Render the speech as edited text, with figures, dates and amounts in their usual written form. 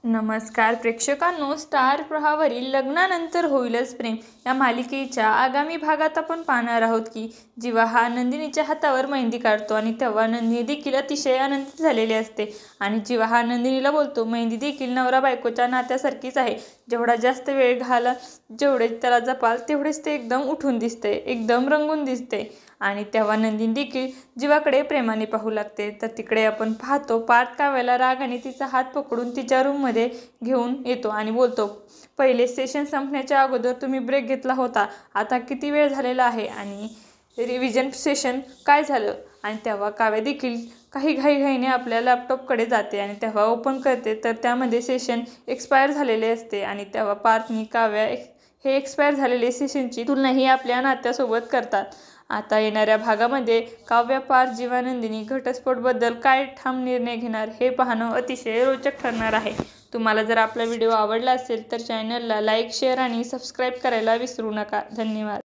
नमस्कार प्रेक्षकांनो, स्टार प्रवाहावरील लग्नानंतर होईलच प्रेम या मालिकेच्या आगामी भागात आपण पाहणार आहोत की जेव्हा हा नंदिनीच्या हातावर मेहंदी काढतो आणि तेव्हा नंदिनी देखील अतिशय आनंदित झालेली असते. आणि जेव्हा हा नंदिनीला बोलतो, मेहंदी देखील नवरा बायकोच्या नात्यासारखीच आहे, जेवढा जास्त वेळ घाला, जेवढे त्याला जपाल तेवढेच ते एकदम उठून दिसते, एकदम रंगून दिसते. आणि तेव्हा नंदिनी देखील जीवाकडे प्रेमाने पाहू लागते. तर तिकडे आपण पाहतो पार्थ काव्याला रागाने तिचा हात पकडून तिच्या रूममध्ये घेऊन येतो आणि बोलतो, पहिले सेशन संपण्याच्या अगोदर तुम्ही ब्रेक घेतला होता, आता किती वेळ झालेला आहे आणि रिव्हिजन सेशन काय झालं. आणि तेव्हा काव्या देखील काही घाईघाईने आपल्या लॅपटॉपकडे जाते आणि तेव्हा ओपन करते तर त्यामध्ये सेशन एक्सपायर झालेले असते. आणि तेव्हा पार्थनी काव्या हे एक्सपायर झालेले सेशनची तुलनाही आपल्या नात्यासोबत करतात. आता येणाऱ्या भागामध्ये काव्या, पार्थ, जीवा, नंदिनी घटस्फोटबद्दल काय ठाम निर्णय घेणार हे पाहणं अतिशय रोचक ठरणार आहे. तुम्हाला जर आपला व्हिडिओ आवडला असेल तर चॅनलला लाईक, शेअर आणि सबस्क्राईब करायला विसरू नका. धन्यवाद.